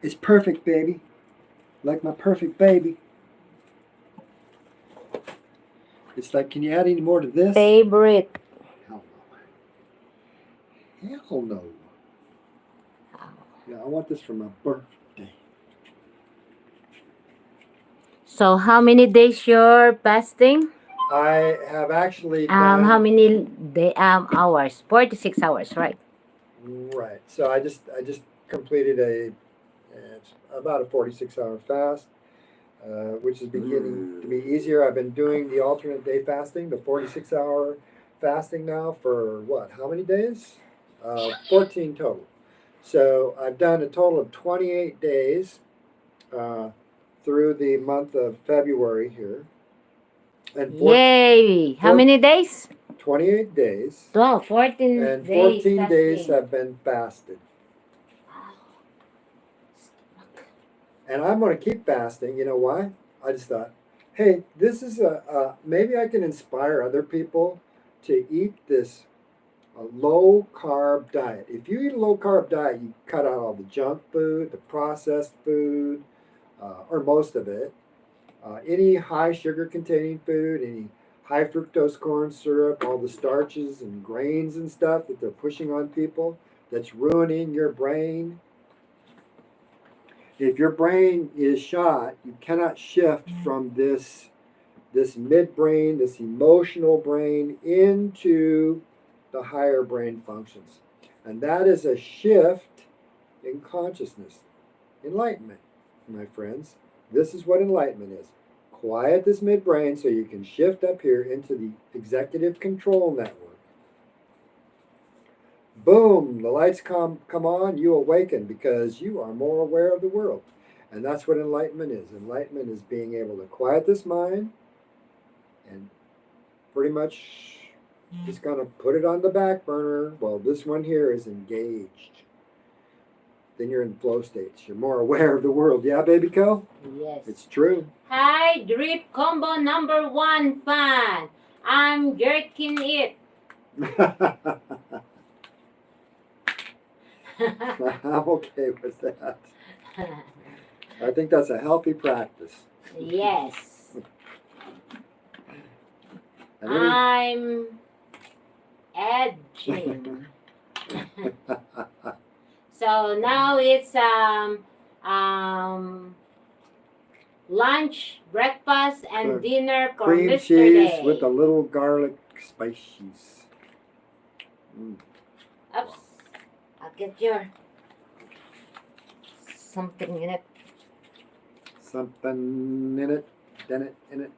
It's perfect, baby. Like my perfect baby. It's like, can you add any more to this? Favorite. Hell no. Hell no. Yeah, I want this for my birthday. So how many days you're fasting? I have actually done... How many hours? 46 hours, right? Right. So I just completed it's about a 46-hour fast, which is beginning to be easier. I've been doing the alternate day fasting, the 46-hour fasting now for what? How many days? 14 total. So I've done a total of 28 days through the month of February here. And Yay! How many days? 28 days. 14 and days 14 days fasting. have been fasted. And I'm going to keep fasting. You know why? I just thought, hey, this is maybe I can inspire other people to eat this low carb diet. If you eat a low carb diet, you cut out all the junk food, the processed food, or most of it. Any high sugar containing food, any high fructose corn syrup, all the starches and grains and stuff that they're pushing on people, that's ruining your brain. If your brain is shot, you cannot shift from this midbrain, this emotional brain, into the higher brain functions. And that is a shift in consciousness. Enlightenment, my friends. This is what enlightenment is. Quiet this midbrain so you can shift up here into the executive control network. Boom, the lights come on, you awaken because you are more aware of the world. And that's what enlightenment is. Enlightenment is being able to quiet this mind and pretty much just kind of put it on the back burner while this one here is engaged. Then you're in flow states. You're more aware of the world. Yeah, baby Co? Yes. It's true. Hi, drip combo number 1 fan. I'm jerking it. I'm okay with that. I think that's a healthy practice. Yes. I'm edging. So now it's lunch, breakfast, and dinner for cream Mr. cheese Day. with a little garlic spices. Oops. I'll get your something in it. Something in it, in it.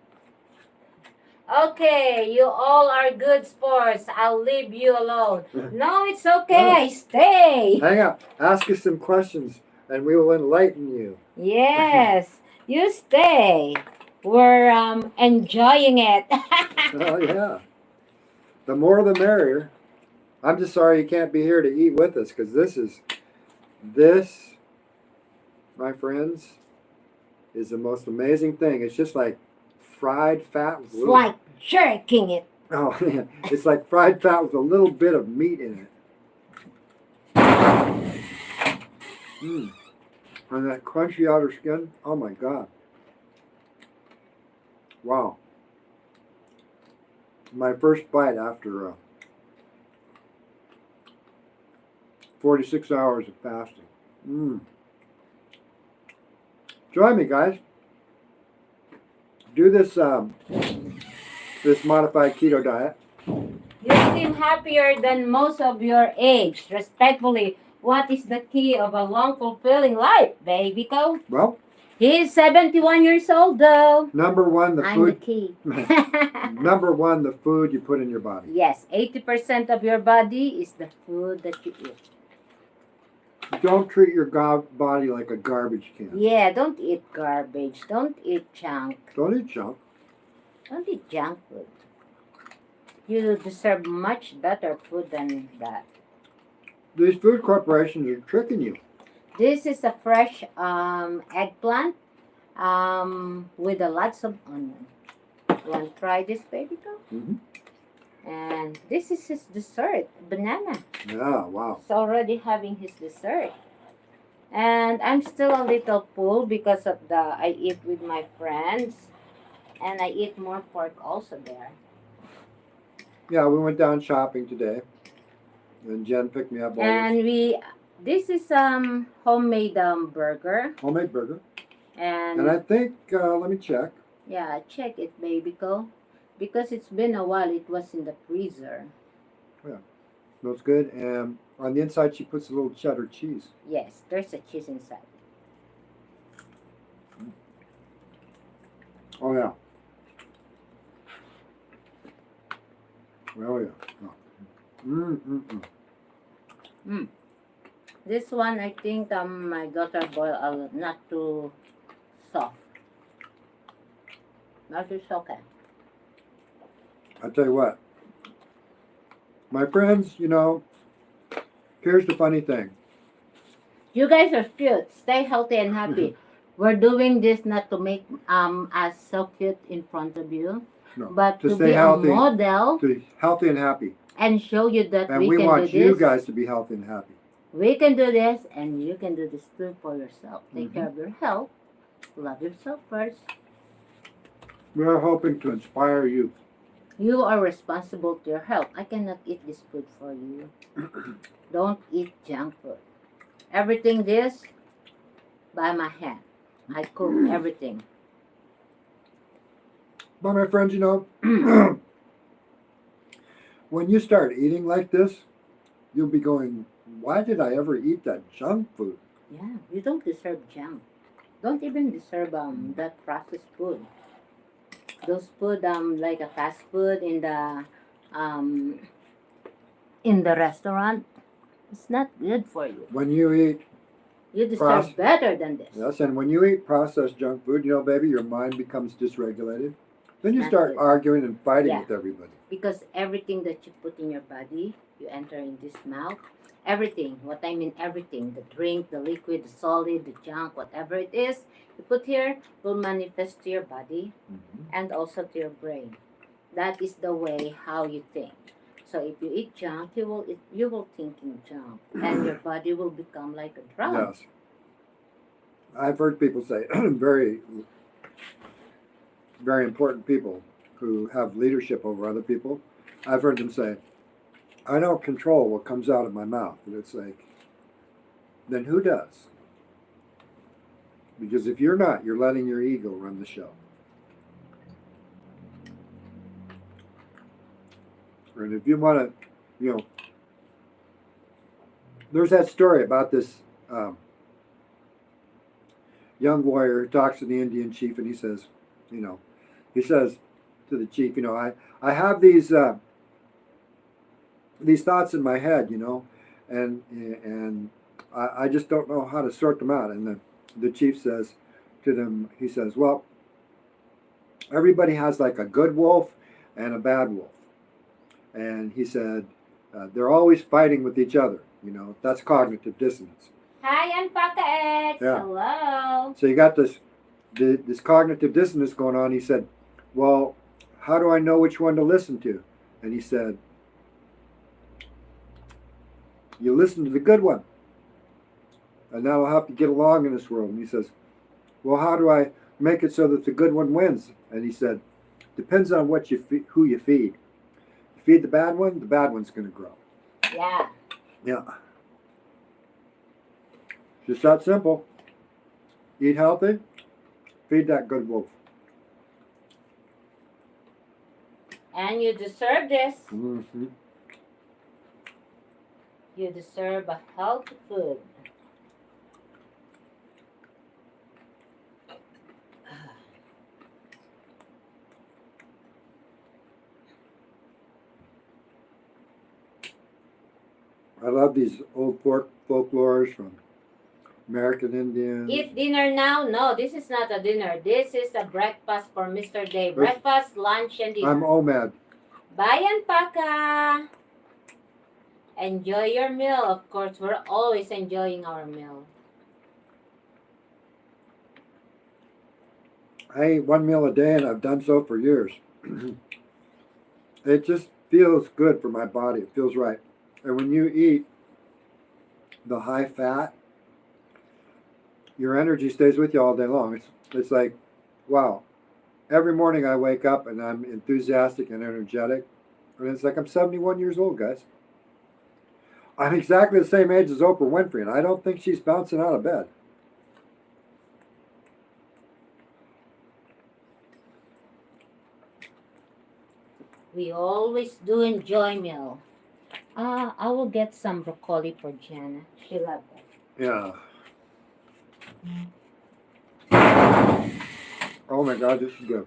Okay, you all are good sports. I'll leave you alone. No, it's okay. No. Stay. Hang up. Ask us some questions and we will enlighten you. Yes, you stay. We're enjoying it. Oh, yeah. The more the merrier. I'm just sorry you can't be here to eat with us because this, my friends, is the most amazing thing. It's just like fried fat. It's like jerking it. Oh, yeah. It's like fried fat with a little bit of meat in it. And that crunchy outer skin. Oh, my God. Wow. My first bite after 46 hours of fasting. Join me, guys. Do this this modified keto diet. You seem happier than most of your age. Respectfully, what is the key of a long, fulfilling life, baby Co? Well, he's 71 years old, though. Number one, the I'm food. the key. Number one, the food you put in your body. Yes, 80% of your body is the food that you eat. Don't treat your body like a garbage can. Yeah, don't eat garbage. Don't eat junk. Don't eat junk. Don't eat junk food. You deserve much better food than that. These food corporations are tricking you. This is a fresh eggplant with a lots of onion. You want to try this, baby girl? And this is his dessert, banana. Yeah, wow. He's already having his dessert. And I'm still a little full because of the I eat with my friends, and I eat more pork also there. Yeah, we went down shopping today, and Jen picked me up all And this this is homemade burger, homemade burger. And and I think, let me check. yeah, check it, baby, go, because it's been a while. It was in the freezer. Yeah, smells good. And on the inside, she puts a little cheddar cheese. Yes, there's a cheese inside. Oh, yeah. Oh, yeah. Oh. Mm. This one, I think my daughter boiled not too soft. Not too soft. I tell you what, my friends, here's the funny thing. You guys are cute. Stay healthy and happy. We're doing this not to make us so cute in front of you, No, but to to stay be healthy, a model to be healthy and happy. and show you that And we we can want do you this. guys to be healthy and happy. We can do this, and you can do this too for yourself. Take Mhm. care of your health. Love yourself first. We're hoping to inspire you. You are responsible to your health. I cannot eat this food for you. Don't eat junk food. Everything this by my hand. I cook everything. But my friends, when you start eating like this, you'll be going, why did I ever eat that junk food? Yeah, you don't deserve junk. Don't even deserve that processed food. Those food like a fast food um in the restaurant, it's not good for you. When you eat, You deserve Proce- better than this. yes, and when you eat processed junk food, baby, your mind becomes dysregulated. Then you Not start good. arguing and fighting Yeah. with everybody. Because everything that you put in your body, you enter in this mouth. Everything, what I mean everything, the drink, the liquid, the solid, the junk, whatever it is, you put here will manifest to your body Mhm. and also to your brain. That is the way how you think. So if you eat junk, you will think in junk, and your body will become like a drum. Yes. I've heard people say, very, very important people who have leadership over other people, I've heard them say, I don't control what comes out of my mouth. And it's like, then who does? Because if you're not, you're letting your ego run the show. And if you want to, there's that story about this young warrior who talks to the Indian chief, and he says, he says to the chief, I have these thoughts in my head, and I just don't know how to sort them out. And the chief says to them, he says, well, everybody has like a good wolf and a bad wolf. And he said, they're always fighting with each other. That's cognitive dissonance. Hi, Anpaka X. Yeah. Hello. So you got this cognitive dissonance going on. He said, well, how do I know which one to listen to? And he said, you listen to the good one. And that'll help you get along in this world. And he says, well, how do I make it so that the good one wins? And he said, depends on who you feed. You feed the bad one's going to grow. Yeah. Yeah. Just that simple. Eat healthy, feed that good wolf. And you deserve this. Mm-hmm. You deserve a healthy food. I love these old folklores from American Indians. Eat dinner now? No, this is not a dinner. This is a breakfast for Mr. Day. Breakfast, lunch, and dinner. I'm OMAD. Bye, Anpaka. Enjoy your meal. Of course, we're always enjoying our meal. I eat one meal a day, and I've done so for years. It just feels good for my body. It feels right. And when you eat the high fat, your energy stays with you all day long. It's like, wow. Every morning I wake up and I'm enthusiastic and energetic. And it's like I'm 71 years old, guys. I'm exactly the same age as Oprah Winfrey, and I don't think she's bouncing out of bed. We always do enjoy meal. I will get some broccoli for Jana. She loves it. Yeah. Oh my God, this is good.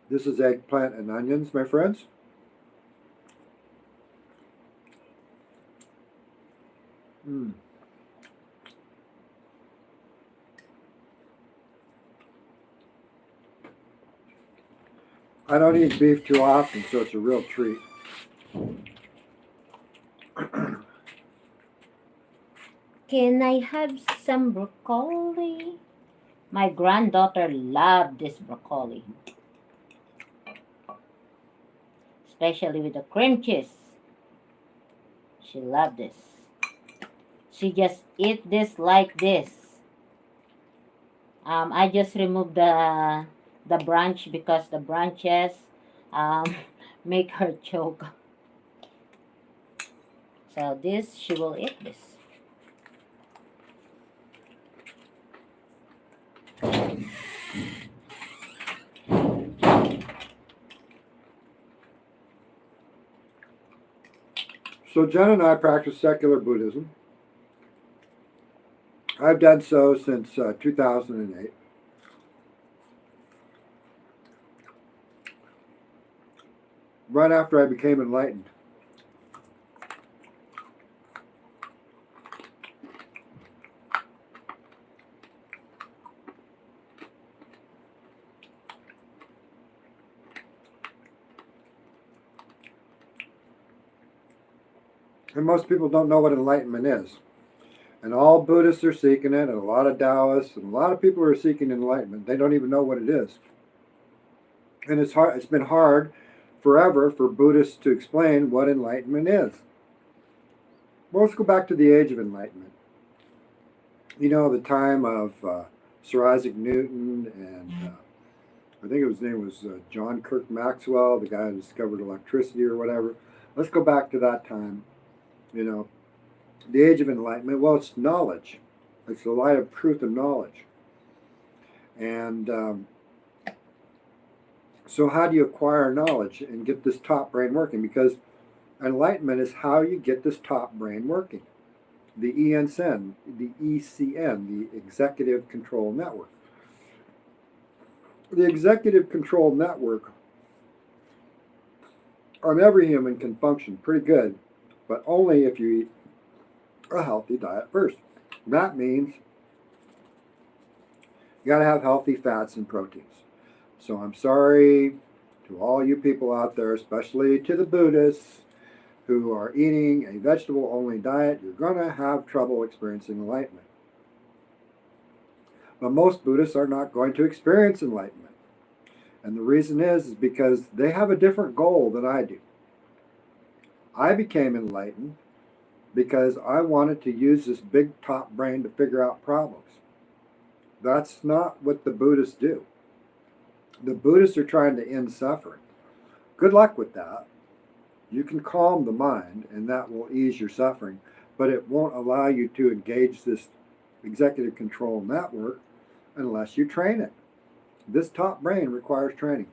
This is eggplant and onions, my friends. Mm. I don't eat beef too often, so it's a real treat. Can I have some broccoli? My granddaughter loved this broccoli, especially with the cream cheese. She loved this. She just eat this like this. I just removed the branch because the branches um, make her choke. So this, she will eat this. So Jen and I practice secular Buddhism. I've done so since 2008. Right after I became enlightened. And most people don't know what enlightenment is. And all Buddhists are seeking it, and a lot of Taoists, and a lot of people are seeking enlightenment. They don't even know what it is. And it's hard. It's been hard forever for Buddhists to explain what enlightenment is. Well, let's go back to the age of enlightenment. You know, the time of Sir Isaac Newton and I think his name was John Kirk Maxwell, the guy who discovered electricity or whatever. Let's go back to that time. You know, the age of enlightenment. Well, it's knowledge. It's the light of truth and knowledge. And so how do you acquire knowledge and get this top brain working? Because enlightenment is how you get this top brain working. The ECN, the Executive Control Network. The Executive Control Network on every human can function pretty good, but only if you eat a healthy diet first. That means you got to have healthy fats and proteins. So I'm sorry to all you people out there, especially to the Buddhists who are eating a vegetable-only diet. You're going to have trouble experiencing enlightenment. But most Buddhists are not going to experience enlightenment. And the reason is because they have a different goal than I do. I became enlightened because I wanted to use this big top brain to figure out problems. That's not what the Buddhists do. The Buddhists are trying to end suffering. Good luck with that. You can calm the mind, and that will ease your suffering, but it won't allow you to engage this executive control network unless you train it. This top brain requires training.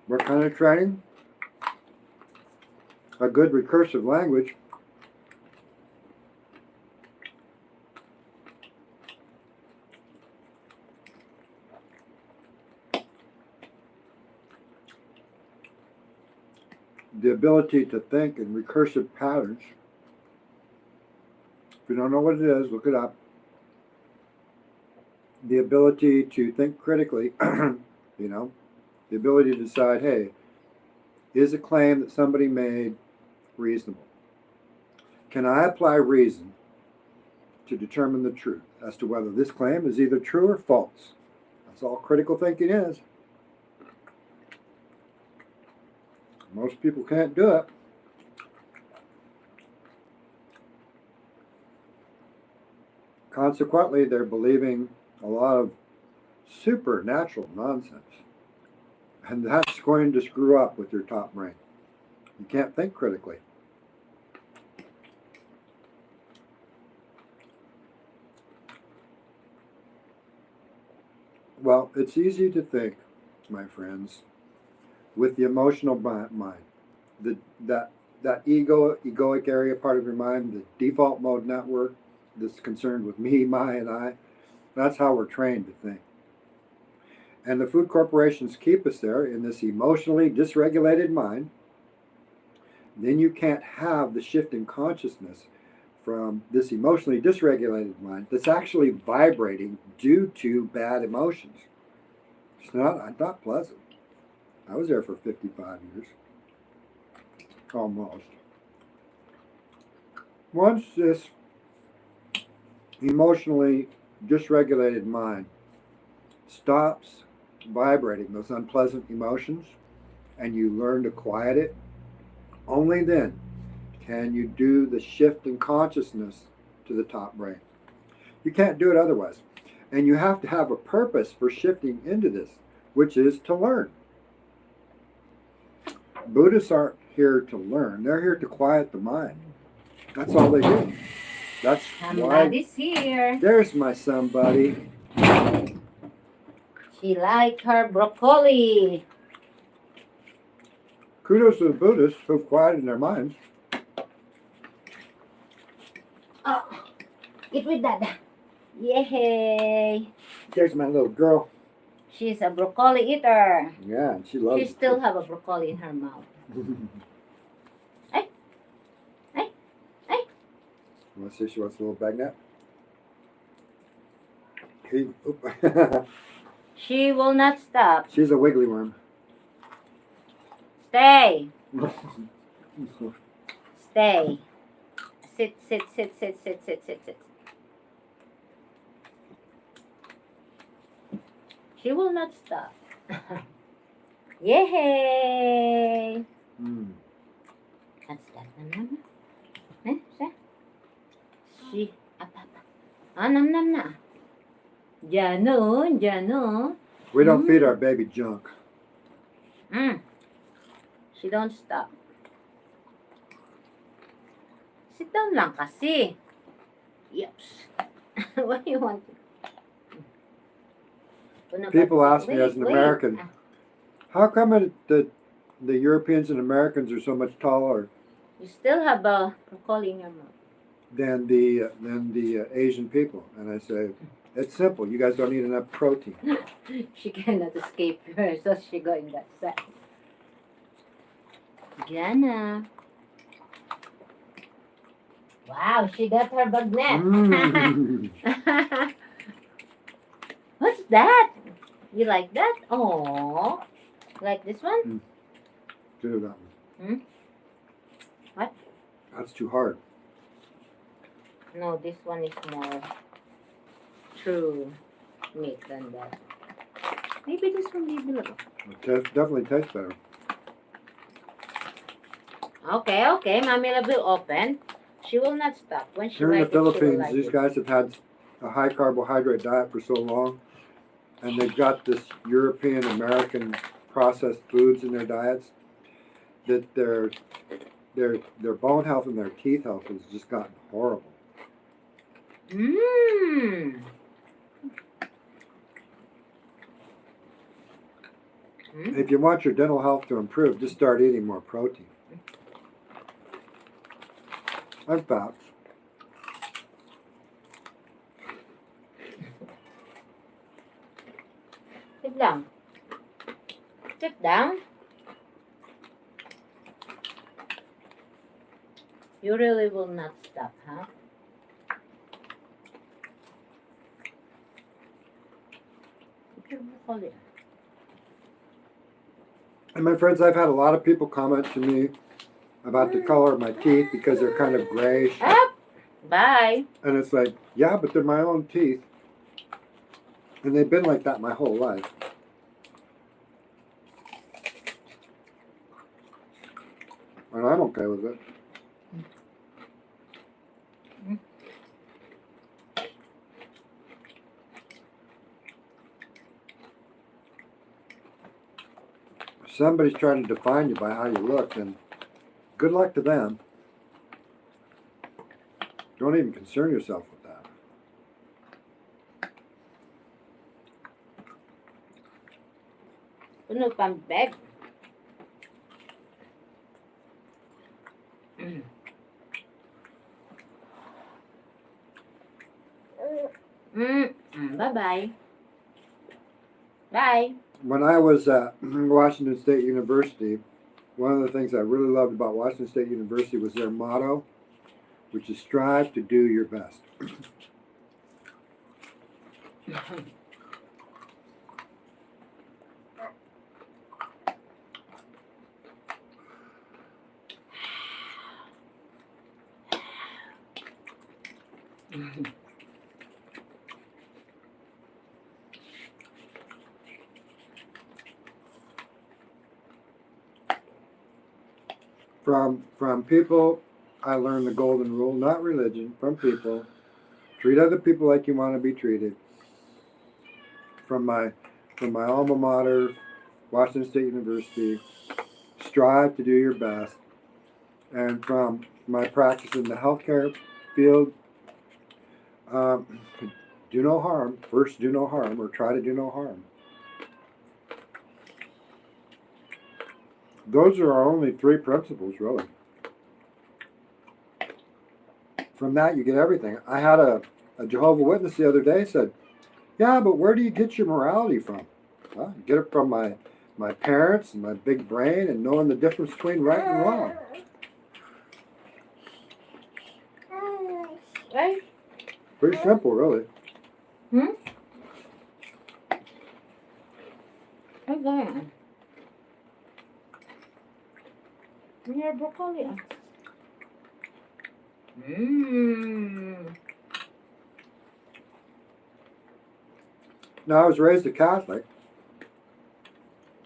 What kind of training? A good recursive language. The ability to think in recursive patterns. If you don't know what it is, look it up. The ability to think critically, the ability to decide, hey, is a claim that somebody made reasonable? Can I apply reason to determine the truth as to whether this claim is either true or false? That's all critical thinking is. Most people can't do it. Consequently, they're believing a lot of supernatural nonsense. And that's going to screw up with your top brain. You can't think critically. Well, it's easy to think, my friends, with the emotional mind. That egoic area part of your mind, the default mode network that's concerned with me, my, and I, that's how we're trained to think. And the food corporations keep us there in this emotionally dysregulated mind. Then you can't have the shift in consciousness from this emotionally dysregulated mind that's actually vibrating due to bad emotions. It's not pleasant. I was there for 55 years. Almost. Once this emotionally dysregulated mind stops vibrating those unpleasant emotions and you learn to quiet it, only then can you do the shift in consciousness to the top brain. You can't do it otherwise. And you have to have a purpose for shifting into this, which is to learn. Buddhists aren't here to learn. They're here to quiet the mind. That's all they do. That's Somebody's here. There's my somebody. She liked her broccoli. Kudos to the Buddhists who've quieted their minds. Oh, eat with Dada. Yay! There's my little girl. She's a broccoli eater. Yeah, and she loves She still have a broccoli in her mouth. Hey, hey, hey. Let's see if she wants a little bag nap. Oop. She will not stop. She's a wiggly worm. Stay. Stay. Sit, sit, sit, sit, sit, sit, sit, sit. She will not stop. Yay! That's that. Eh, siya? She, nam nam na. Jano. We don't feed our baby junk. She don't stop. Sit down lang kasi. Yups. What do you want? People ask me as an American, how come the Europeans and Americans are so much taller You still have a broccoli in your mouth. than the Asian people? And I say, it's simple. You guys don't eat enough protein. She cannot escape her, so she going that side. Jana. Wow, she got her bagnet. What's that? You like that? Oh, like this one? Do that one. What? That's too hard. No, this one is more true meat than that. Maybe this one will be a little. It definitely tastes better. Okay. Mommy will open. She will not stop. When she Here in the likes it, she will Philippines, like these it. guys have had a high carbohydrate diet for so long, and they've got this European American processed foods in their diets that their bone health and their teeth health has just gotten horrible. If you want your dental health to improve, just start eating more protein and fats. Sit down. Sit down. You really will not stop, huh? Hold it. And my friends, I've had a lot of people comment to me about the color of my teeth because they're kind of grayish. Up. Bye. And it's like, yeah, but they're my own teeth. And they've been like that my whole life. And I'm okay with it. If somebody's trying to define you by how you look, then good luck to them. Don't even concern yourself with that. Puno pang bag. Bye-bye. Bye. When I was at Washington State University, one of the things I really loved about Washington State University was their motto, which is strive to do your best. From people, I learned the golden rule, not religion, from people. Treat other people like you want to be treated. From my alma mater, Washington State University, strive to do your best. And from my practice in the healthcare field, do no harm. First, do no harm, or try to do no harm. Those are our only three principles, really. From that, you get everything. I had a Jehovah's Witness the other day said, yeah, but where do you get your morality from? Well, I get it from my parents and my big brain and knowing the difference between right and wrong. Right? Pretty simple, really. Okay. Your broccoli. Now, I was raised a Catholic.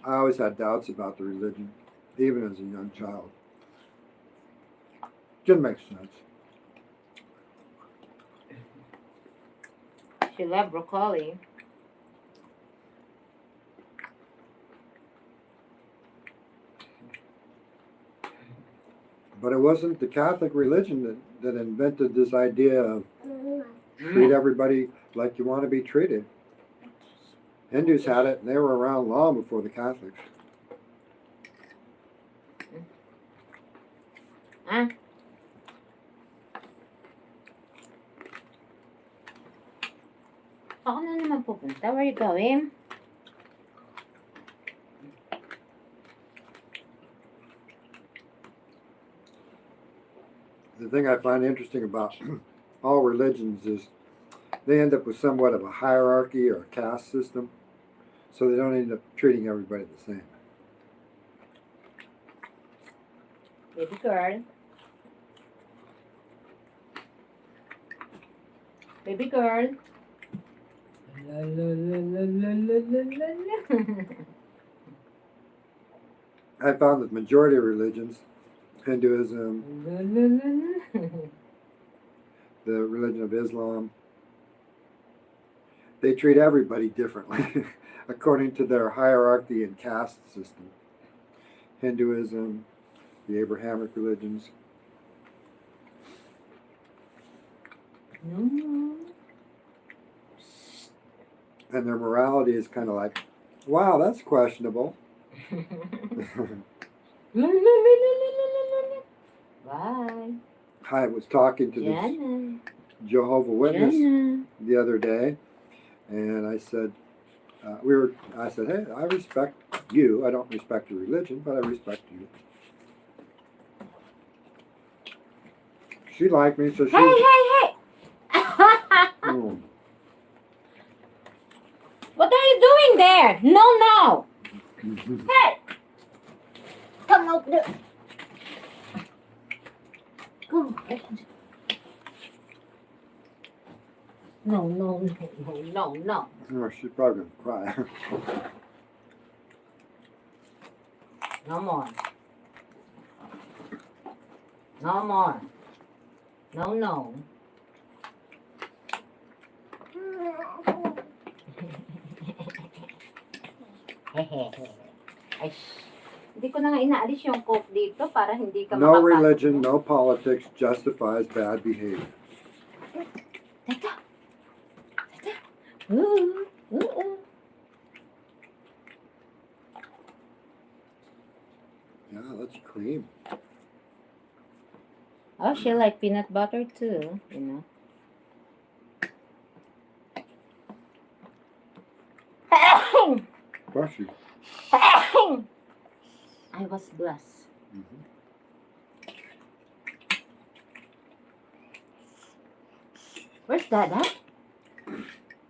I always had doubts about the religion, even as a young child. Didn't make sense. She loved broccoli. But it wasn't the Catholic religion that invented this idea of treat everybody like you want to be treated. Hindus had it, and they were around long before the Catholics. Ako na naman pupunta. Where are you going? The thing I find interesting about all religions is they end up with somewhat of a hierarchy or a caste system, so they don't end up treating everybody the same. Baby girl. Baby girl. La, la, la, la, la, la, la, la. I found that the majority of religions, Hinduism, La, la, la, la. the religion of Islam, they treat everybody differently according to their hierarchy and caste system. Hinduism, the Abrahamic religions. No. And their morality is kind of like, wow, that's questionable. La, la, la, la, la, la, la, la. Bye. I was talking to Jenna. this Jehovah's Witness Jenna. the other day, and I said, I said, hey, I respect you. I don't respect your religion, but I respect you. She liked me, so she. Hey! Mm. What are you doing there? No. Hey! Come out there. Come. No. Oh, she's probably gonna cry. No more. No more. No, no. Ay, hindi ko na nga inaalis yung coke dito para hindi ka No makapasok. religion, no politics justifies bad behavior. Teka. Teka. Ooh, ooh. Yeah, that's cream. Oh, she like peanut butter too, you know. Bless you. I was blessed. Mhm. Where's Dada?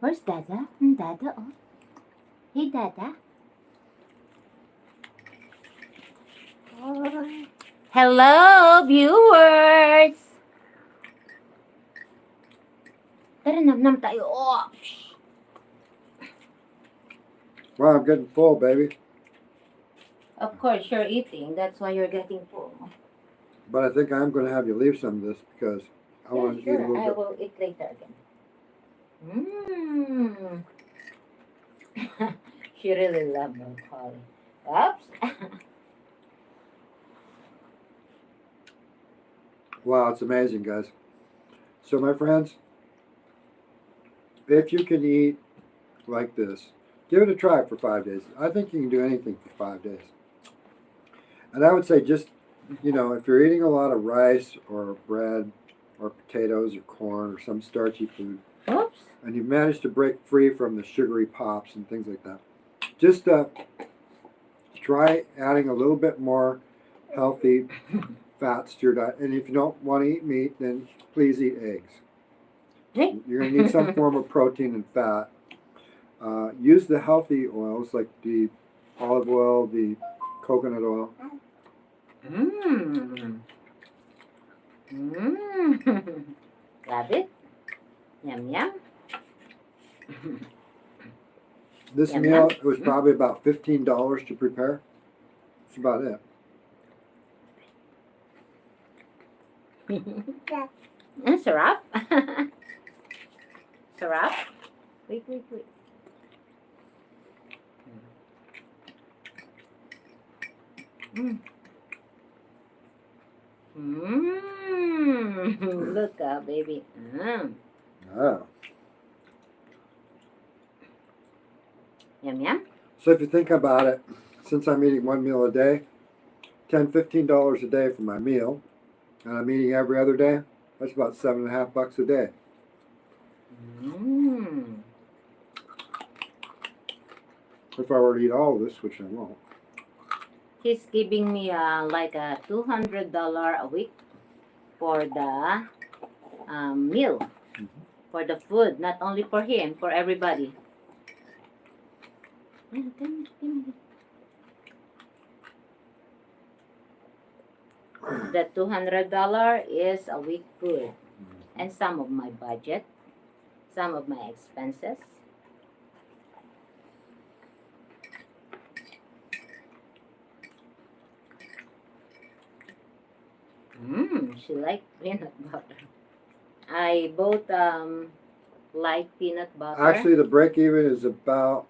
Where's Dada? Dada, oh. Hey, Dada. Hello, viewers! Tara, nam tayo. Oh. Wow, I'm getting full, baby. Of course, you're eating. That's why you're getting full. But I think I'm going to have you leave some of this because I Yeah, want to eat a sure. little I bit. will eat later again. Mmm. She really loved broccoli. Oops. Wow, it's amazing, guys. So, my friends, if you can eat like this, give it a try for 5 days. I think you can do anything for 5 days. And I would say just, if you're eating a lot of rice or bread or potatoes or corn or some starchy food, Oops. and you manage to break free from the sugary pops and things like that, just try adding a little bit more healthy fats to your diet. And if you don't want to eat meat, then please eat eggs. You're going to need some form of protein and fat. Use the healthy oils like the olive oil, the coconut oil. Mmm. Mmm. Love it. Yum, yum. This Yum, meal, yum. it was probably about $15 to prepare. That's about it. And syrup. Syrup. Wait. Mmm. Mmm. Look out, baby. Mmm. Oh. Yum, yum. So if you think about it, since I'm eating one meal a day, $10, $15 a day for my meal, and I'm eating every other day, that's about $7.50 a day. Mmm. If I were to eat all of this, which I won't. He's giving me like a $200 a week for the meal, for the food, not only for him, for everybody. The $200 is a week food, and some of my budget, some of my expenses. She liked peanut butter. I bought light peanut butter. Actually, the break even is about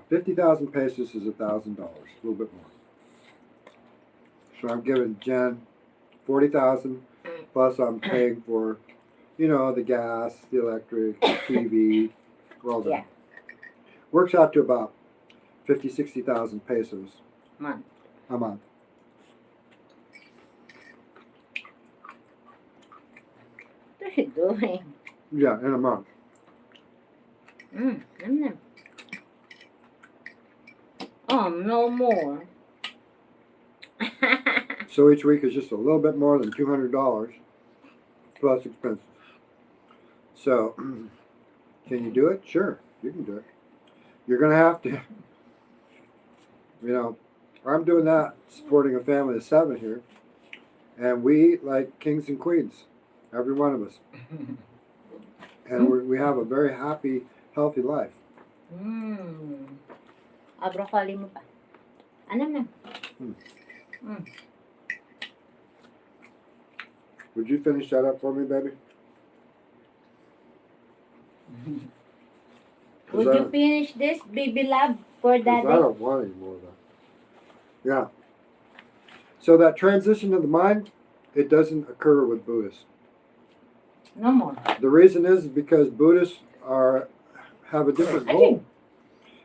50,000 pesos is $1,000, a little bit more. So I'm giving Jen 40,000 plus I'm paying for, the gas, the electric, the TV, all that. Yeah. Works out to about 60,000 pesos a month. What are you doing? Yeah, in a month. Yum, yum. No more. So each week is just a little bit more than $200 plus expenses. So, can you do it? Sure, you can do it. You're going to have to, I'm doing that, supporting a family of 7 here, and we eat like kings and queens, every one of us. And we have a very happy, healthy life. Broccoli mo pa. Ano na? Would you finish that up for me, baby? Would you finish this, baby love, for 'Cause I daddy? don't want any more of that. Yeah. So that transition of the mind, it doesn't occur with Buddhists. No more. The reason is because Buddhists have a different goal.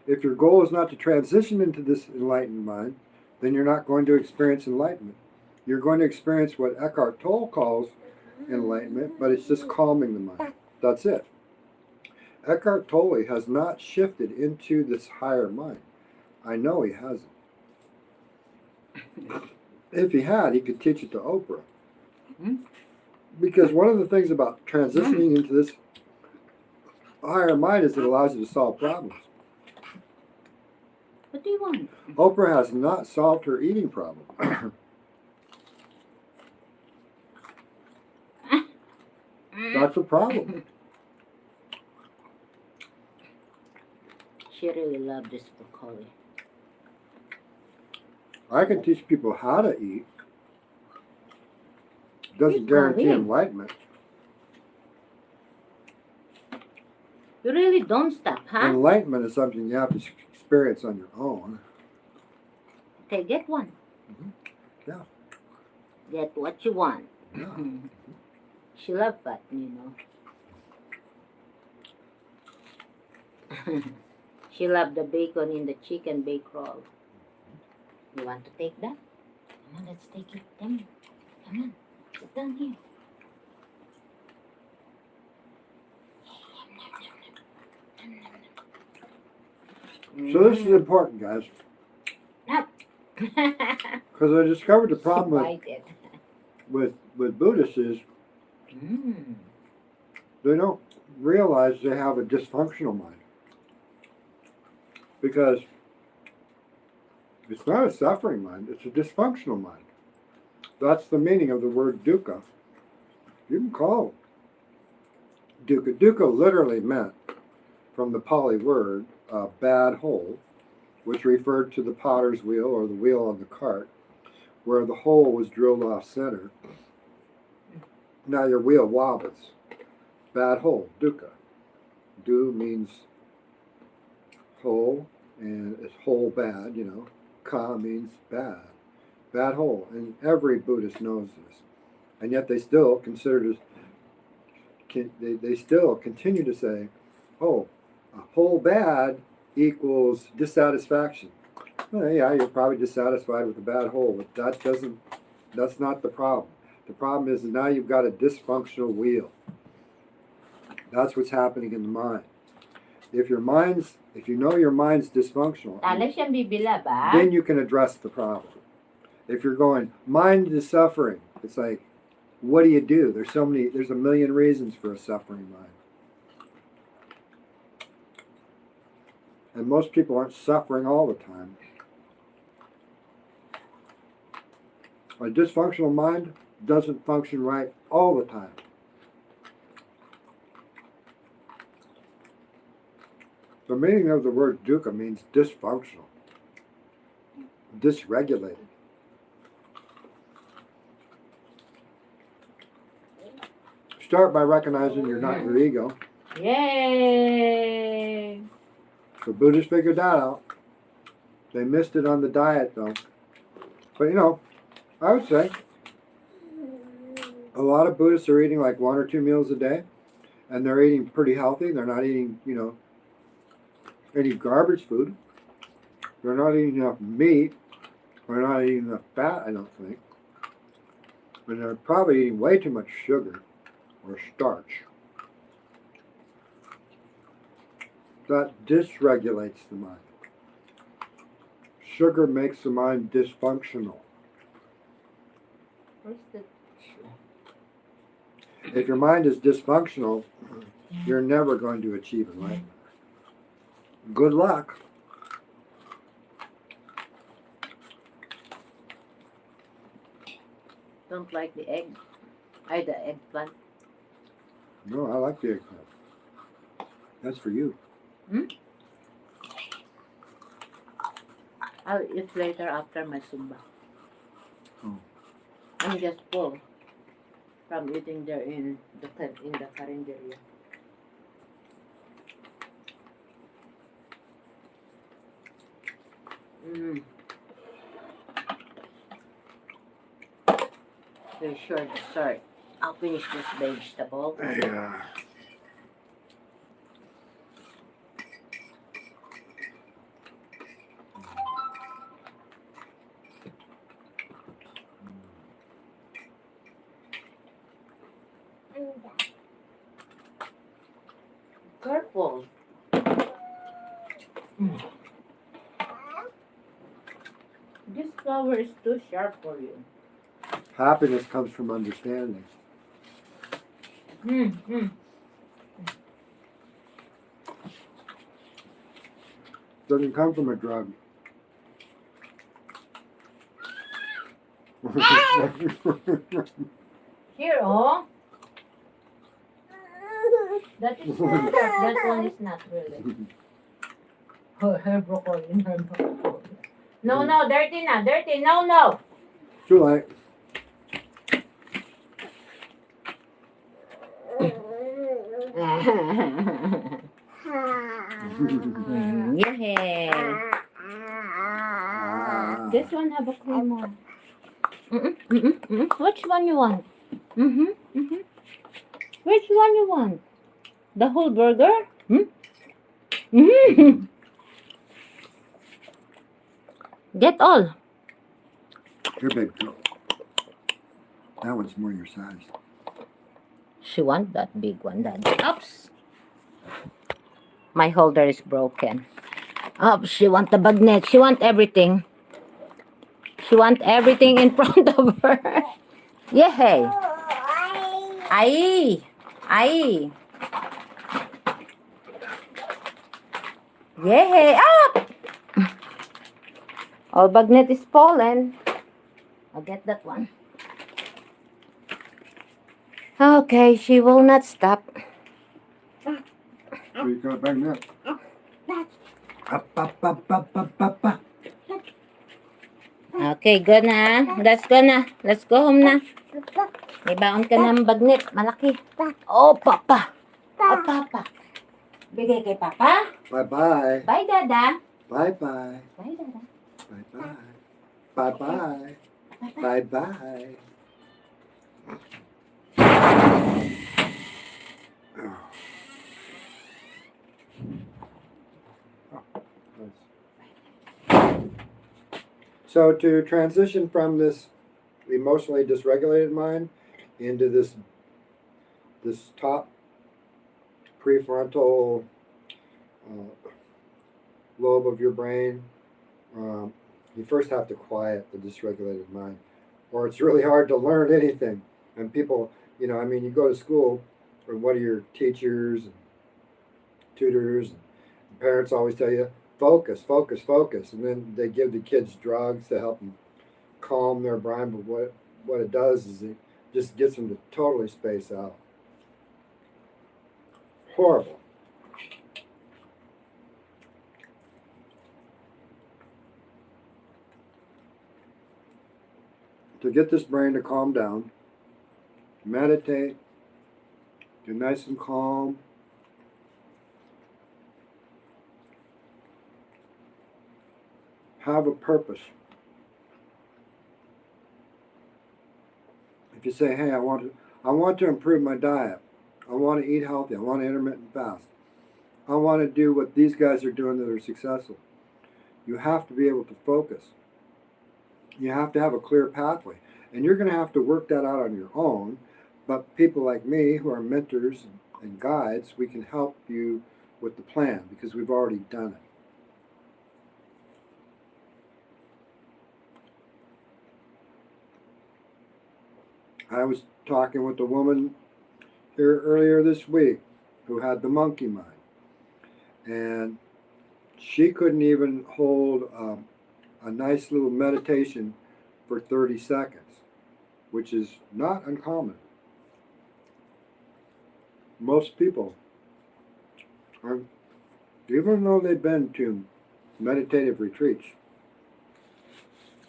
If your goal is not to transition into this enlightened mind, then you're not going to experience enlightenment. You're going to experience what Eckhart Tolle calls enlightenment, but it's just calming the mind. That's it. Eckhart Tolle has not shifted into this higher mind. I know he hasn't. If he had, he could teach it to Oprah. Because one of the things about transitioning into this higher mind is it allows you to solve problems. What do you want? Oprah has not solved her eating problem. That's a problem. She really loved this broccoli. I can teach people how to eat. Doesn't Keep guarantee going. enlightenment. You really don't stop, huh? Enlightenment is something you have to experience on your own. Okay, get one. Yeah. Get what you want. Yeah. She loves fat, you know. She loved the bacon in the chicken bake roll. You want to take that? Come on, let's take it. Come on. Come on. Sit down here. So this is important, guys. No. Because I discovered the problem Bite it. with Buddhists is they don't realize they have a dysfunctional mind. Because it's not a suffering mind, it's a dysfunctional mind. That's the meaning of the word dukkha. You can call it dukkha. Dukkha literally meant, from the Pali word, bad hole, which referred to the potter's wheel or the wheel on the cart, where the hole was drilled off center. Now your wheel wobbles. Bad hole, dukkha. Du means hole, and it's hole bad, you know. Ka means bad. Bad hole. And every Buddhist knows this. And yet they still consider this, they still continue to say, oh, a hole bad equals dissatisfaction. Well, yeah, you're probably dissatisfied with the bad hole, but that's not the problem. The problem is now you've got a dysfunctional wheel. That's what's happening in the mind. If you know your mind's dysfunctional, Talas siyang bibila ba? then you can address the problem. If you're going, mind is suffering, it's like, what do? There's a million reasons for a suffering mind. And most people aren't suffering all the time. A dysfunctional mind doesn't function right all the time. The meaning of the word dukkha means dysfunctional, dysregulated. Start by recognizing you're not your ego. Yay! The Buddhists figured that out. They missed it on the diet, though. But I would say a lot of Buddhists are eating like 1 or 2 meals a day, and they're eating pretty healthy. They're not eating, any garbage food. They're not eating enough meat. They're not eating enough fat, I don't think. And they're probably eating way too much sugar or starch. That dysregulates the mind. Sugar makes the mind dysfunctional. Where's the... If your mind is dysfunctional, you're never going to achieve enlightenment. Good luck. Don't like the egg. The eggplant. No, I like the eggplant. That's for you. I'll eat later after my Zumba. Oh. I'm just full. from eating there in the carinderia. Mm. Very sure dessert. I'll finish this vegetable. Yeah. Careful. This flour is too sharp for you. Happiness comes from understanding. Doesn't come from a drug. Here, oh. That is not. That one is not really. Her broccoli. No, dirty na, dirty. No. Too late. Yeah. This one have a cream more. Which one you want? Which one you want? The whole burger? Get all. Here, babe. That one's more your size. She want that big one, Daddy. Oops. My holder is broken. Oops, she want the bagnet. She want everything. She want everything in front of her. Yay. Ay. Yay. Up. All bagnet is fallen. I'll get that one. Okay, she will not stop. So you got back now. Okay, good na. Let's go na. Let's go home na. May baon ka ng bagnet. Malaki. Oh, Papa. Oh, Papa. Bigay kay Papa. Bye-bye. Bye, Dada. Bye-bye. Bye, Dada. Bye-bye. Bye-bye. Bye-bye. So to transition from this emotionally dysregulated mind into this top prefrontal lobe of your brain, you first have to quiet the dysregulated mind, or it's really hard to learn anything. And people, you go to school, and what are your teachers and tutors and parents always tell you, focus, and then they give the kids drugs to help them calm their brain, but what it does is it just gets them to totally space out. Horrible. To get this brain to calm down, meditate, get nice and calm. Have a purpose. If you say, hey, I want to improve my diet. I want to eat healthy. I want to intermittent fast. I want to do what these guys are doing that are successful. You have to be able to focus. You have to have a clear pathway. And you're going to have to work that out on your own. But people like me, who are mentors and guides, we can help you with the plan because we've already done it. I was talking with a woman here earlier this week who had the monkey mind. And she couldn't even hold a nice little meditation for 30 seconds, which is not uncommon. Most people, even though they've been to meditative retreats,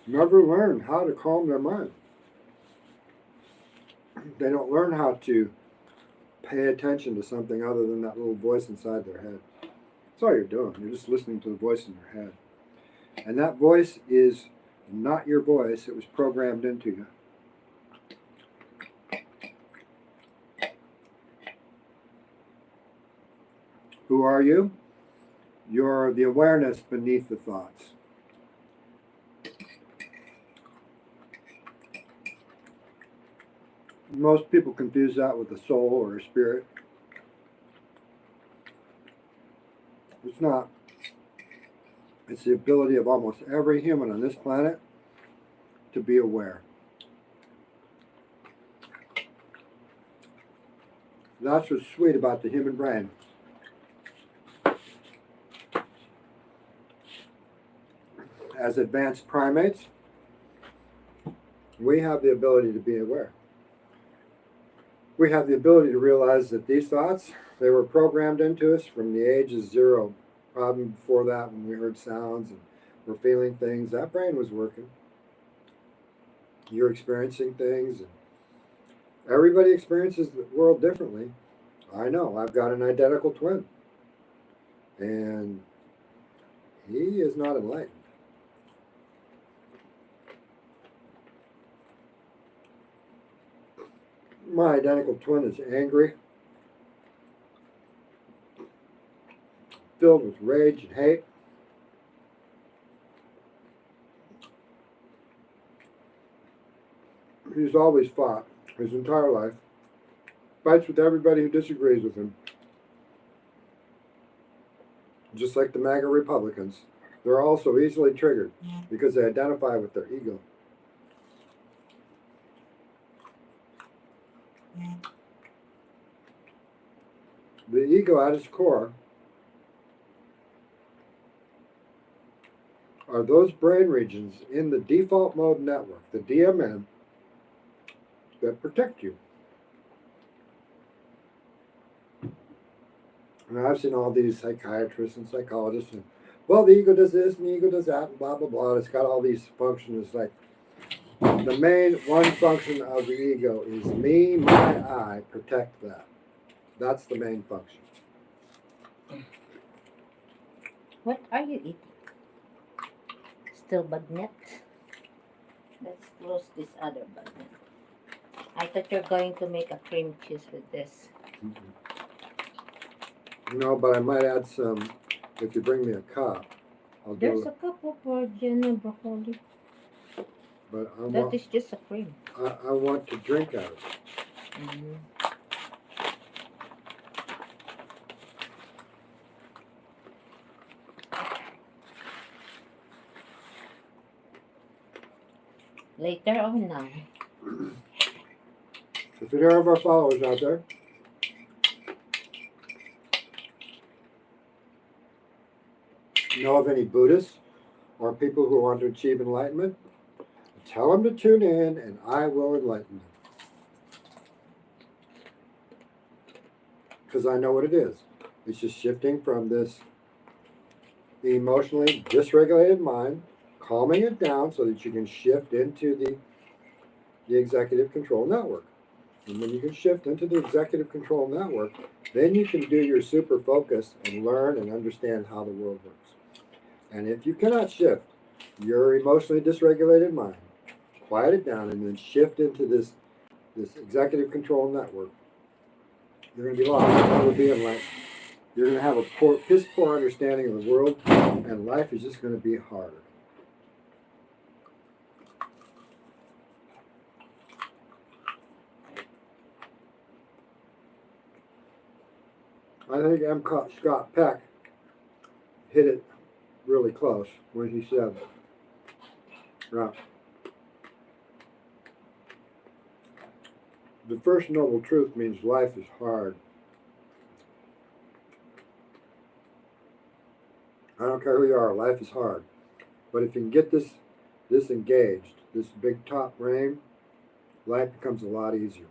never learn how to calm their mind. They don't learn how to pay attention to something other than that little voice inside their head. That's all you're doing. You're just listening to the voice in your head. And that voice is not your voice. It was programmed into you. Who are you? You're the awareness beneath the thoughts. Most people confuse that with a soul or a spirit. It's not. It's the ability of almost every human on this planet to be aware. That's what's sweet about the human brain. As advanced primates, we have the ability to be aware. We have the ability to realize that these thoughts, they were programmed into us from the age of 0. Probably before that, when we heard sounds and were feeling things, that brain was working. You're experiencing things. And everybody experiences the world differently. I know. I've got an identical twin. And he is not enlightened. My identical twin is angry, filled with rage and hate. He's always fought his entire life, fights with everybody who disagrees with him. Just like the MAGA Republicans, they're also easily triggered because they identify with their ego. The ego at its core are those brain regions in the default mode network, the DMN, that protect you. And I've seen all these psychiatrists and psychologists, and well, the ego does this and the ego does that, and blah, blah, blah. It's got all these functions. It's like the main one function of the ego is me, my, I, protect that. That's the main function. What are you eating? Still bagnet? Let's close this other bagnet. I thought you're going to make a cream cheese with this. No, but I might add some. If you bring me a cup, I'll do There's it. a cup of Virginia broccoli. But That is just a cream. I want to drink out of it. Mm-hmm. Later on now. If there are our followers out there, know of any Buddhists or people who want to achieve enlightenment, tell them to tune in and I will enlighten them. Because I know what it is. It's just shifting from this emotionally dysregulated mind, calming it down so that you can shift into the executive control network. And when you can shift into the executive control network, then you can do your super focus and learn and understand how the world works. And if you cannot shift your emotionally dysregulated mind, quiet it down, and then shift into this executive control network, you're going to be lost. You'll never be enlightened. You're going to have a piss poor understanding of the world, and life is just going to be hard. I think M. Scott Peck hit it really close when he said, right, the first noble truth means life is hard. I don't care who you are, life is hard. But if you can get this engaged, this big top brain, life becomes a lot easier.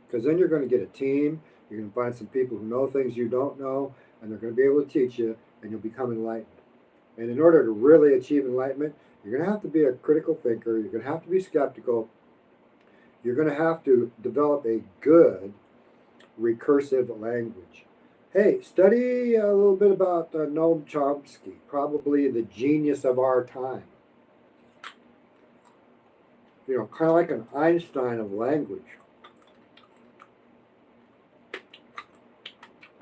Because then you're going to get a team, you're going to find some people who know things you don't know, and they're going to be able to teach you, and you'll become enlightened. And in order to really achieve enlightenment, you're going to have to be a critical thinker, you're going to have to be skeptical, you're going to have to develop a good recursive language. Hey, study a little bit about Noam Chomsky, probably the genius of our time. You know, kind of like an Einstein of language.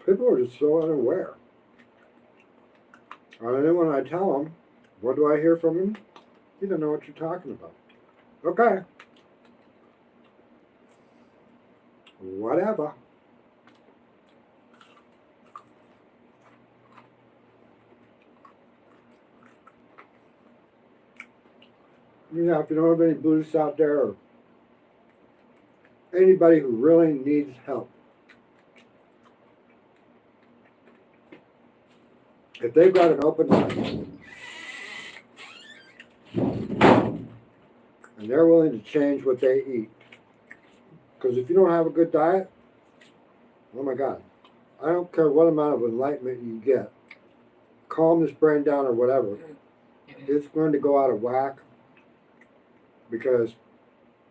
People are just so unaware. And then when I tell them, what do I hear from him? You don't know what you're talking about. Okay. Whatever. Yeah, if you know of any Buddhists out there or anybody who really needs help, if they've got an open mind and they're willing to change what they eat, because if you don't have a good diet, oh my God, I don't care what amount of enlightenment you get, calm this brain down or whatever, it's going to go out of whack because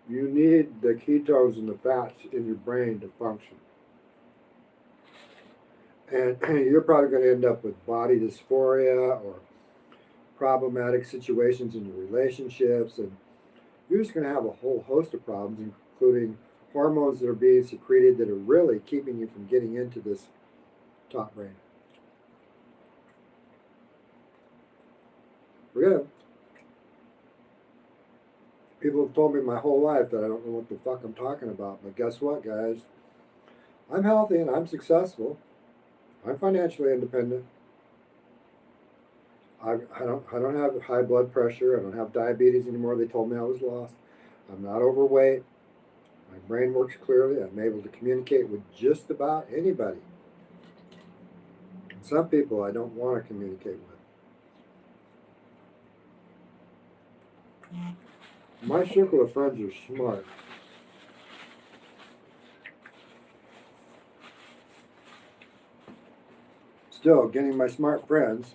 you need the ketones and the fats in your brain to function. And you're probably going to end up with body dysphoria or problematic situations in your relationships, and you're just going to have a whole host of problems, including hormones that are being secreted that are really keeping you from getting into this top brain. Forget it. People have told me my whole life that I don't know what the fuck I'm talking about, but guess what, guys? I'm healthy and I'm successful. I'm financially independent. I don't have high blood pressure. I don't have diabetes anymore. They told me I was lost. I'm not overweight. My brain works clearly. I'm able to communicate with just about anybody. Some people I don't want to communicate with. My circle of friends are smart. Still, getting my smart friends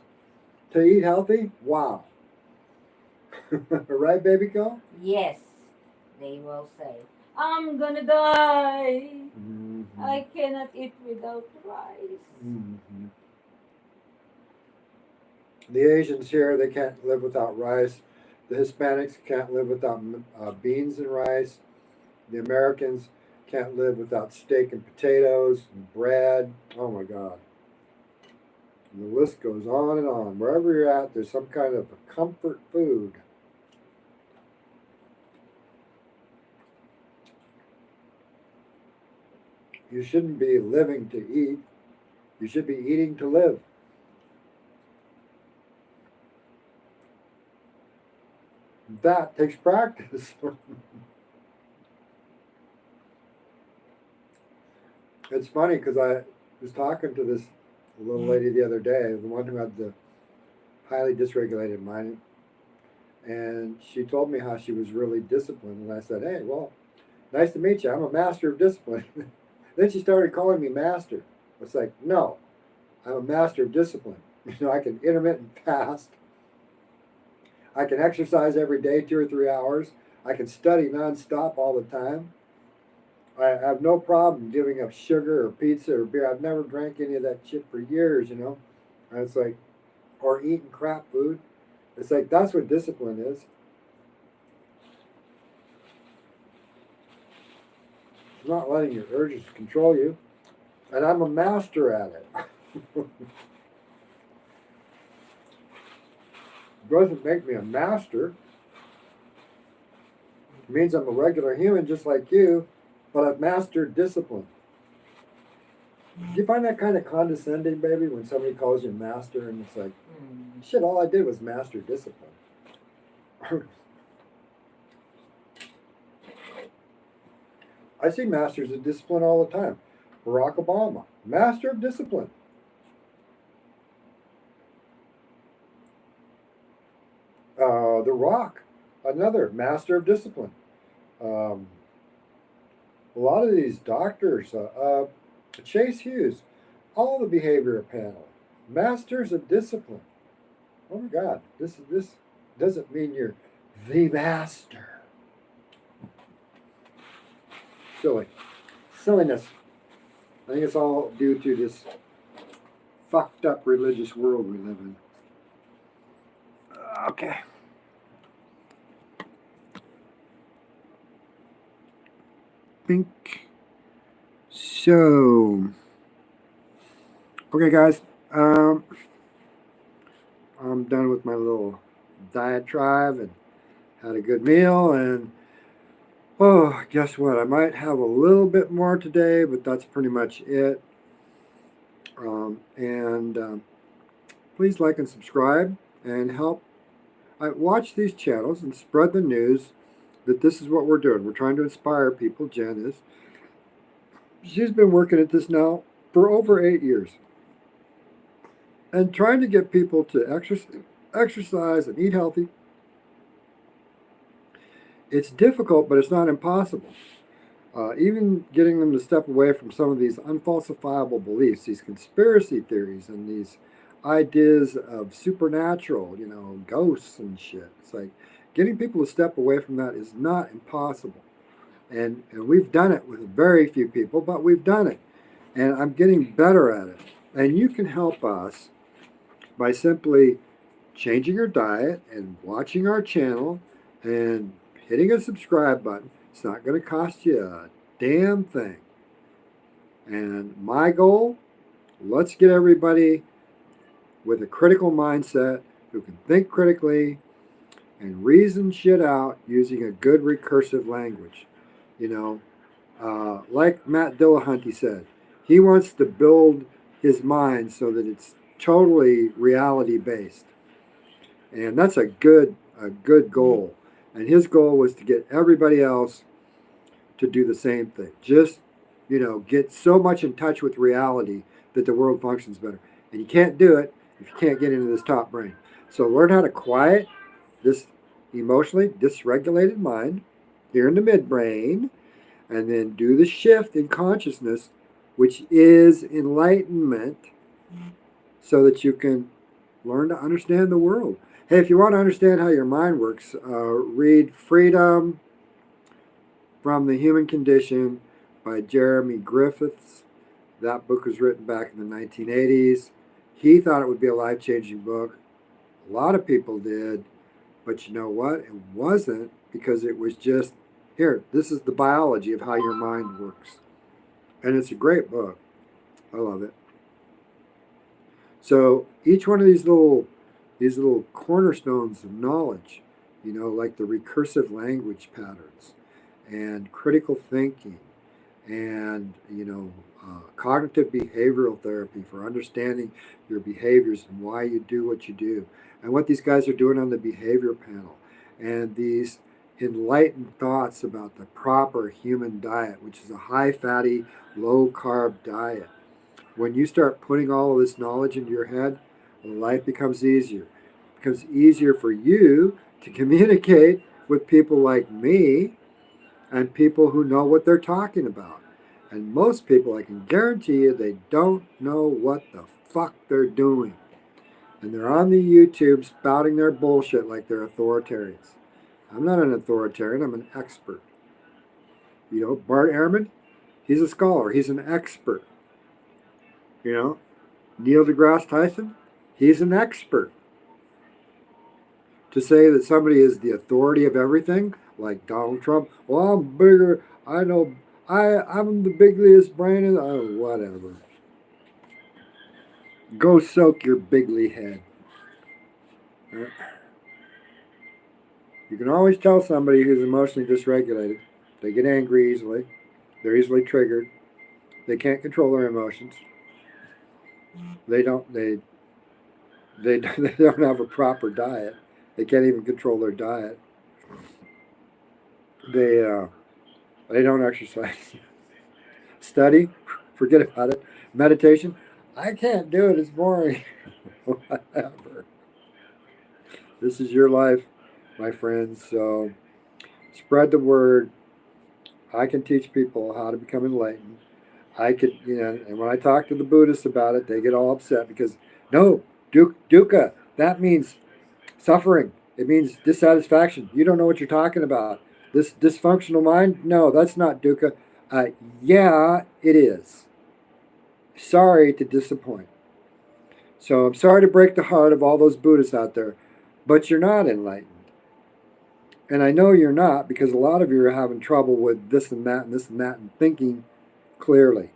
to eat healthy? Wow. Right, baby girl? Yes, they will say, I'm gonna die. Mm-hmm. I cannot eat without rice. Mm-hmm. The Asians here, they can't live without rice. The Hispanics can't live without beans and rice. The Americans can't live without steak and potatoes and bread. Oh my God. And the list goes on and on. Wherever you're at, there's some kind of a comfort food. You shouldn't be living to eat. You should be eating to live. That takes practice. It's funny because I was talking to this little lady the other day, the one who had the highly dysregulated mind, and she told me how she was really disciplined. And I said, hey, well, nice to meet you. I'm a master of discipline. Then she started calling me master. It's like, no, I'm a master of discipline. You know, I can intermittent fast. I can exercise every day 2 or 3 hours. I can study nonstop all the time. I have no problem giving up sugar or pizza or beer. I've never drank any of that shit for years, you know. And it's like, or eating crap food. It's like, that's what discipline is. It's not letting your urges control you. And I'm a master at it. It doesn't make me a master. It means I'm a regular human just like you, but I've mastered discipline. Do you find that kind of condescending, baby, when somebody calls you master and it's like, shit, all I did was master discipline. I see masters of discipline all the time. Barack Obama, master of discipline. The Rock, another master of discipline. A lot of these doctors, Chase Hughes, all the behavior panel, masters of discipline. Oh my God, this doesn't mean you're the master. Silliness. I think it's all due to this fucked up religious world we live in. Okay. Think so. Okay, guys. I'm done with my little diatribe and had a good meal. And oh, guess what? I might have a little bit more today, but that's pretty much it. Please like and subscribe and help. Watch these channels and spread the news that this is what we're doing. We're trying to inspire people. Jen is. She's been working at this now for over 8 years. And trying to get people to exercise and eat healthy. It's difficult, but it's not impossible. Even getting them to step away from some of these unfalsifiable beliefs, these conspiracy theories, and these ideas of supernatural, ghosts and shit. It's like getting people to step away from that is not impossible. And we've done it with very few people, but we've done it. And I'm getting better at it. And you can help us by simply changing your diet and watching our channel and hitting a subscribe button. It's not going to cost you a damn thing. And my goal, let's get everybody with a critical mindset who can think critically and reason shit out using a good recursive language. Like Matt Dillahunty said, he wants to build his mind so that it's totally reality based. And that's a good goal. And his goal was to get everybody else to do the same thing. Just, get so much in touch with reality that the world functions better. And you can't do it if you can't get into this top brain. So learn how to quiet this emotionally dysregulated mind here in the midbrain, and then do the shift in consciousness, which is enlightenment, so that you can learn to understand the world. Hey, if you want to understand how your mind works, read Freedom from the Human Condition by Jeremy Griffiths. That book was written back in the 1980s. He thought it would be a life-changing book. A lot of people did. But you know what? It wasn't, because it was just, here, this is the biology of how your mind works. And it's a great book. I love it. So each one of these little cornerstones of knowledge, like the recursive language patterns and critical thinking and, cognitive behavioral therapy for understanding your behaviors and why you do what you do, and what these guys are doing on the behavior panel, and these enlightened thoughts about the proper human diet, which is a high-fatty, low-carb diet. When you start putting all of this knowledge into your head, life becomes easier. It becomes easier for you to communicate with people like me and people who know what they're talking about. And most people, I can guarantee you, they don't know what the fuck they're doing. And they're on the YouTube spouting their bullshit like they're authoritarians. I'm not an authoritarian, I'm an expert. Bart Ehrman, he's a scholar, he's an expert. Neil deGrasse Tyson, he's an expert. To say that somebody is the authority of everything, like Donald Trump, well, I'm bigger, I know, I'm the bigliest brain in, whatever. Go soak your bigly head. You can always tell somebody who's emotionally dysregulated. They get angry easily. They're easily triggered. They can't control their emotions. They don't have a proper diet. They can't even control their diet. They don't exercise. Study, forget about it. Meditation, I can't do it. It's boring. Whatever. This is your life, my friends. So spread the word. I can teach people how to become enlightened. I could, and when I talk to the Buddhists about it, they get all upset because, no, dukkha, that means suffering. It means dissatisfaction. You don't know what you're talking about. This dysfunctional mind? No, that's not dukkha. Yeah, it is. Sorry to disappoint. So I'm sorry to break the heart of all those Buddhists out there, but you're not enlightened. And I know you're not because a lot of you are having trouble with this and that and this and that and thinking clearly.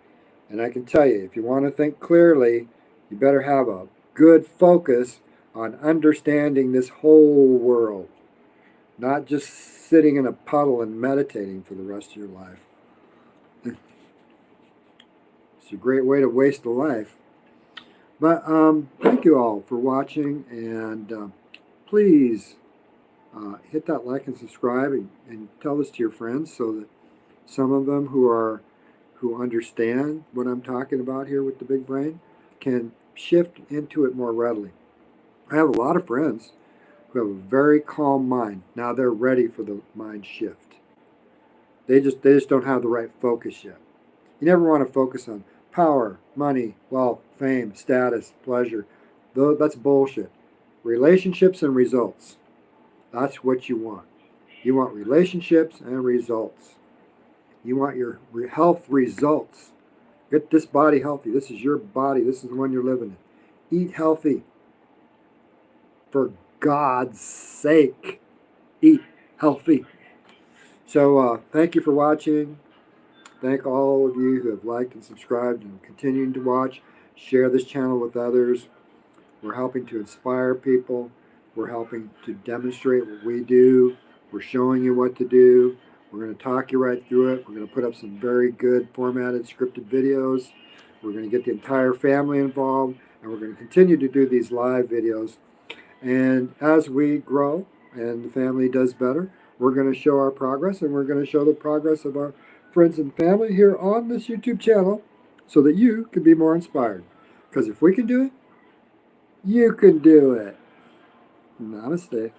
And I can tell you, if you want to think clearly, you better have a good focus on understanding this whole world, not just sitting in a puddle and meditating for the rest of your life. It's a great way to waste a life. But thank you all for watching, and please hit that like and subscribe, and tell this to your friends so that some of them who understand what I'm talking about here with the big brain can shift into it more readily. I have a lot of friends who have a very calm mind. Now they're ready for the mind shift. They just don't have the right focus yet. You never want to focus on power, money, wealth, fame, status, pleasure. That's bullshit. Relationships and results. That's what you want. You want relationships and results. You want your health results. Get this body healthy. This is your body. This is the one you're living in. Eat healthy. For God's sake, eat healthy. So thank you for watching. Thank all of you who have liked and subscribed and continuing to watch. Share this channel with others. We're helping to inspire people. We're helping to demonstrate what we do. We're showing you what to do. We're going to talk you right through it. We're going to put up some very good formatted scripted videos. We're going to get the entire family involved, and we're going to continue to do these live videos. And as we grow and the family does better, we're going to show our progress, and we're going to show the progress of our friends and family here on this YouTube channel so that you can be more inspired. Because if we can do it, you can do it. Namaste.